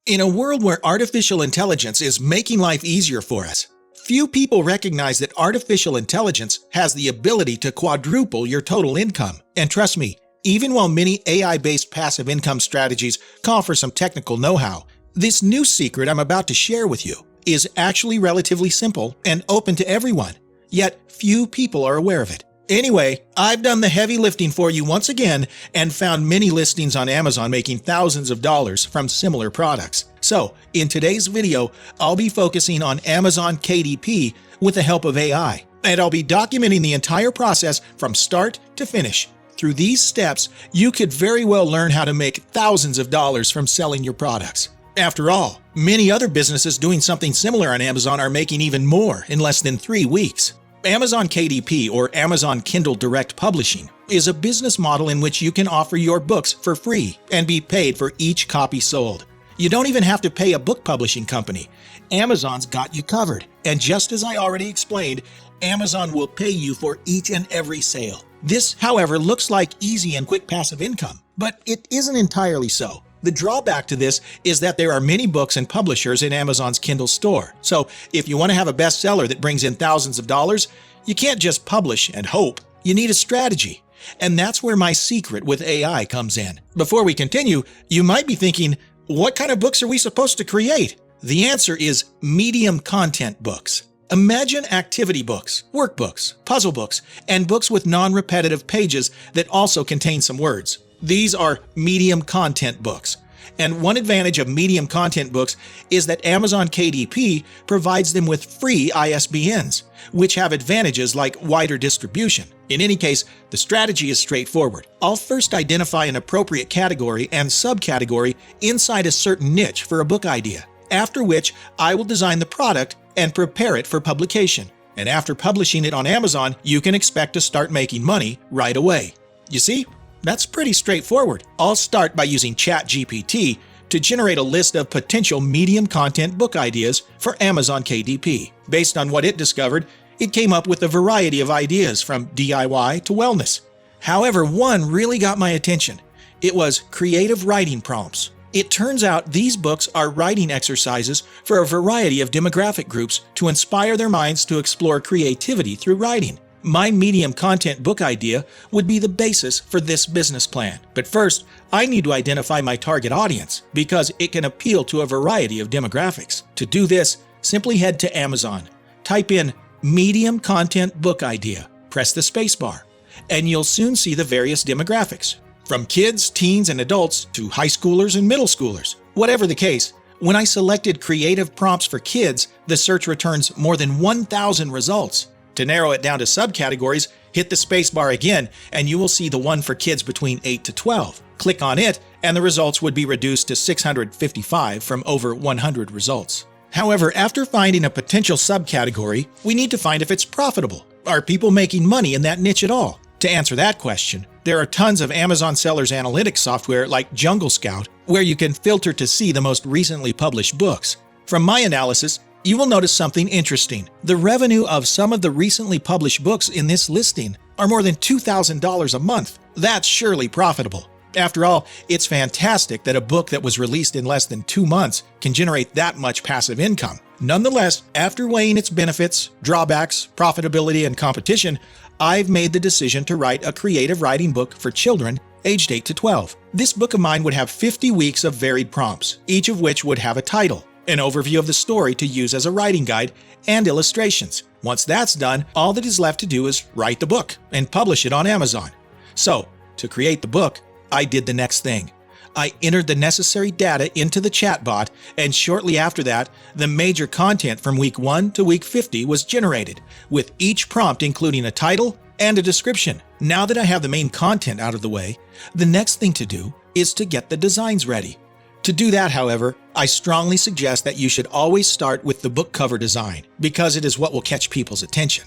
In a world where artificial intelligence is making life easier for us, few people recognize that artificial intelligence has the ability to quadruple your total income. And trust me, even while many AI-based passive income strategies call for some technical know-how, this new secret I'm about to share with you is actually relatively simple and open to everyone, yet few people are aware of it. Anyway, I've done the heavy lifting for you once again and found many listings on Amazon making thousands of dollars from similar products. So, in today's video, I'll be focusing on Amazon KDP with the help of AI, and I'll be documenting the entire process from start to finish. Through these steps, you could very well learn how to make thousands of dollars from selling your products. After all, many other businesses doing something similar on Amazon are making even more in less than 3 weeks. Amazon KDP, or Amazon Kindle Direct Publishing, is a business model in which you can offer your books for free and be paid for each copy sold. You don't even have to pay a book publishing company. Amazon's got you covered. And just as I already explained, Amazon will pay you for each and every sale. This, however, looks like easy and quick passive income, but it isn't entirely so. The drawback to this is that there are many books and publishers in Amazon's Kindle store. So if you want to have a bestseller that brings in thousands of dollars, you can't just publish and hope. You need a strategy. And that's where my secret with AI comes in. Before we continue, you might be thinking, what kind of books are we supposed to create? The answer is medium content books. Imagine activity books, workbooks, puzzle books, and books with non-repetitive pages that also contain some words. These are medium content books. And one advantage of medium content books is that Amazon KDP provides them with free ISBNs, which have advantages like wider distribution. In any case, the strategy is straightforward. I'll first identify an appropriate category and subcategory inside a certain niche for a book idea, after which I will design the product and prepare it for publication. And after publishing it on Amazon, you can expect to start making money right away. You see? That's pretty straightforward. I'll start by using ChatGPT to generate a list of potential medium content book ideas for Amazon KDP. Based on what it discovered, it came up with a variety of ideas from DIY to wellness. However, one really got my attention. It was creative writing prompts. It turns out these books are writing exercises for a variety of demographic groups to inspire their minds to explore creativity through writing. My medium content book idea would be the basis for this business plan. But first, I need to identify my target audience because it can appeal to a variety of demographics. To do this, simply head to Amazon, type in medium content book idea, press the spacebar, and you'll soon see the various demographics, from kids, teens, and adults to high schoolers and middle schoolers. Whatever the case, when I selected creative prompts for kids, the search returns more than 1,000 results. To narrow it down to subcategories, hit the spacebar again and you will see the one for kids between 8 to 12. Click on it and the results would be reduced to 655 from over 100 results. However, after finding a potential subcategory, we need to find if it's profitable. Are people making money in that niche at all? To answer that question, there are tons of Amazon Sellers Analytics software like Jungle Scout, where you can filter to see the most recently published books. From my analysis, you will notice something interesting. The revenue of some of the recently published books in this listing are more than $2,000 a month. That's surely profitable. After all, it's fantastic that a book that was released in less than 2 months can generate that much passive income. Nonetheless, after weighing its benefits, drawbacks, profitability, and competition, I've made the decision to write a creative writing book for children aged 8 to 12. This book of mine would have 50 weeks of varied prompts, each of which would have a title, an overview of the story to use as a writing guide, and illustrations. Once that's done, all that is left to do is write the book and publish it on Amazon. So, to create the book, I did the next thing. I entered the necessary data into the chatbot, and shortly after that, the major content from week 1 to week 50 was generated, with each prompt including a title and a description. Now that I have the main content out of the way, the next thing to do is to get the designs ready. To do that, however, I strongly suggest that you should always start with the book cover design because it is what will catch people's attention.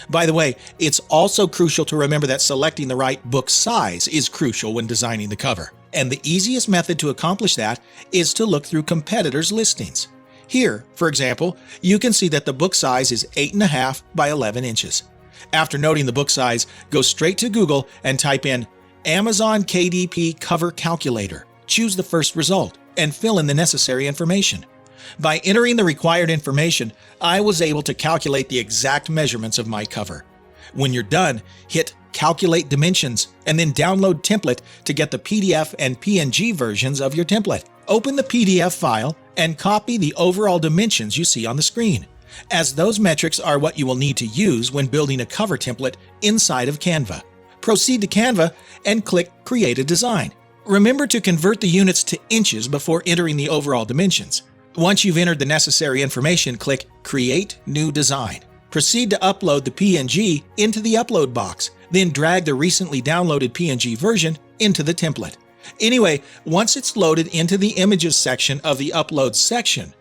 By the way, it's also crucial to remember that selecting the right book size is crucial when designing the cover. And the easiest method to accomplish that is to look through competitors' listings. Here, for example, you can see that the book size is 8.5 by 11 inches. After noting the book size, go straight to Google and type in Amazon KDP Cover Calculator. Choose the first result. and fill in the necessary information. By entering the required information, I was able to calculate the exact measurements of my cover. When you're done, hit Calculate Dimensions and then Download Template to get the PDF and PNG versions of your template. Open the PDF file and copy the overall dimensions you see on the screen, as those metrics are what you will need to use when building a cover template inside of Canva. Proceed to Canva and click Create a Design. Remember to convert the units to inches before entering the overall dimensions. Once you've entered the necessary information, click Create New Design. Proceed to upload the PNG into the upload box, then drag the recently downloaded PNG version into the template. Anyway, once it's loaded into the Images section of the Upload section,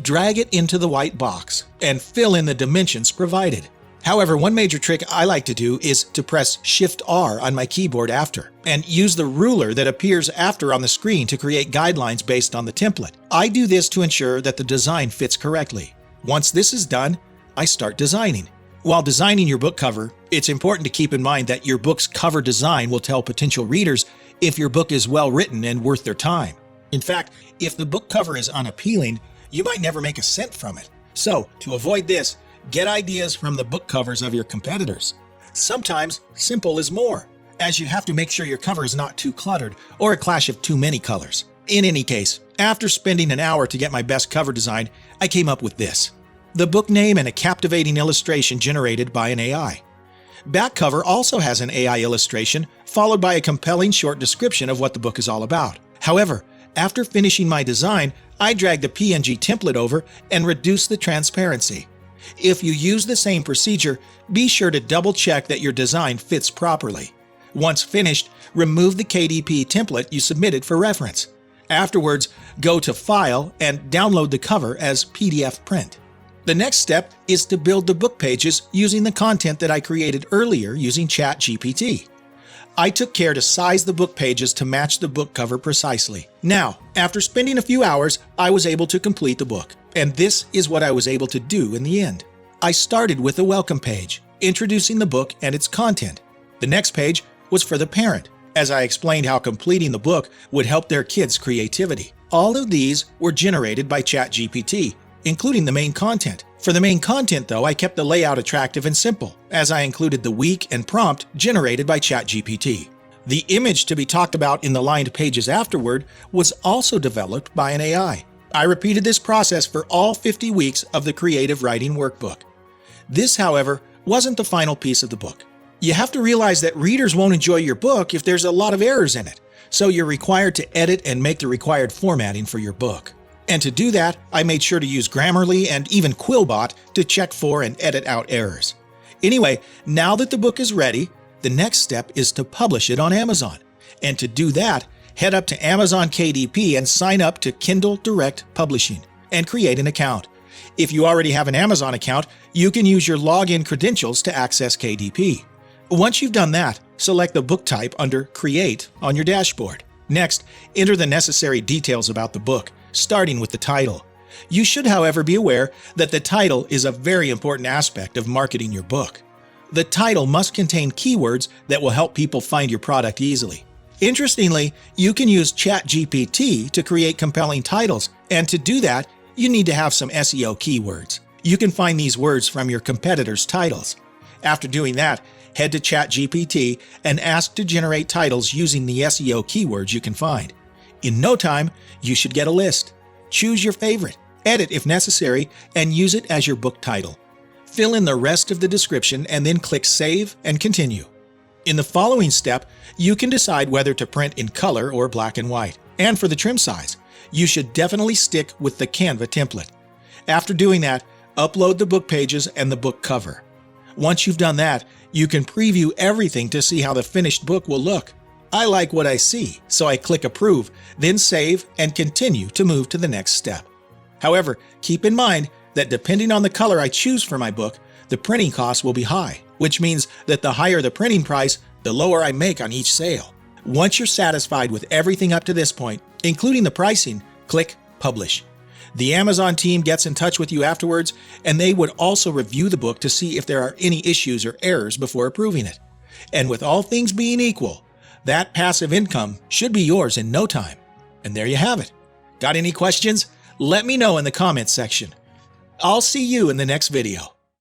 drag it into the white box and fill in the dimensions provided. However, one major trick I like to do is to press Shift-R on my keyboard after, and use the ruler that appears after on the screen to create guidelines based on the template. I do this to ensure that the design fits correctly. Once this is done, I start designing. While designing your book cover, it's important to keep in mind that your book's cover design will tell potential readers if your book is well written and worth their time. In fact, if the book cover is unappealing, you might never make a cent from it. So, to avoid this, get ideas from the book covers of your competitors. Sometimes, simple is more, as you have to make sure your cover is not too cluttered or a clash of too many colors. In any case, after spending an hour to get my best cover design, I came up with this: the book name and a captivating illustration generated by an AI. Back cover also has an AI illustration, followed by a compelling short description of what the book is all about. However, after finishing my design, I dragged the PNG template over and reduced the transparency. If you use the same procedure, be sure to double check that your design fits properly. Once finished, remove the KDP template you submitted for reference. Afterwards, go to File and download the cover as PDF print. The next step is to build the book pages using the content that I created earlier using ChatGPT. I took care to size the book pages to match the book cover precisely. Now, after spending a few hours, I was able to complete the book, and this is what I was able to do in the end. I started with a welcome page, introducing the book and its content. The next page was for the parent, as I explained how completing the book would help their kids' creativity. All of these were generated by ChatGPT, including the main content. For the main content, though, I kept the layout attractive and simple, as I included the week and prompt generated by ChatGPT. The image to be talked about in the lined pages afterward was also developed by an AI. I repeated this process for all 50 weeks of the Creative Writing Workbook. This, however, wasn't the final piece of the book. You have to realize that readers won't enjoy your book if there's a lot of errors in it, so you're required to edit and make the required formatting for your book. And to do that, I made sure to use Grammarly and even Quillbot to check for and edit out errors. Anyway, now that the book is ready, the next step is to publish it on Amazon. And to do that, head up to Amazon KDP and sign up to Kindle Direct Publishing and create an account. If you already have an Amazon account, you can use your login credentials to access KDP. Once you've done that, select the book type under Create on your dashboard. Next, enter the necessary details about the book, starting with the title. You should, however, be aware that the title is a very important aspect of marketing your book. The title must contain keywords that will help people find your product easily. Interestingly, you can use ChatGPT to create compelling titles, and to do that, you need to have some SEO keywords. You can find these words from your competitors' titles. After doing that, head to ChatGPT and ask to generate titles using the SEO keywords you can find. In no time, you should get a list. Choose your favorite, edit if necessary, and use it as your book title. Fill in the rest of the description and then click Save and Continue. In the following step, you can decide whether to print in color or black and white. And for the trim size, you should definitely stick with the Canva template. After doing that, upload the book pages and the book cover. Once you've done that, you can preview everything to see how the finished book will look. I like what I see, so I click Approve, then Save and continue to move to the next step. However, keep in mind that depending on the color I choose for my book, the printing costs will be high, which means that the higher the printing price, the lower I make on each sale. Once you're satisfied with everything up to this point, including the pricing, click Publish. The Amazon team gets in touch with you afterwards, and they would also review the book to see if there are any issues or errors before approving it. And with all things being equal, that passive income should be yours in no time. And there you have it. Got any questions? Let me know in the comments section. I'll see you in the next video.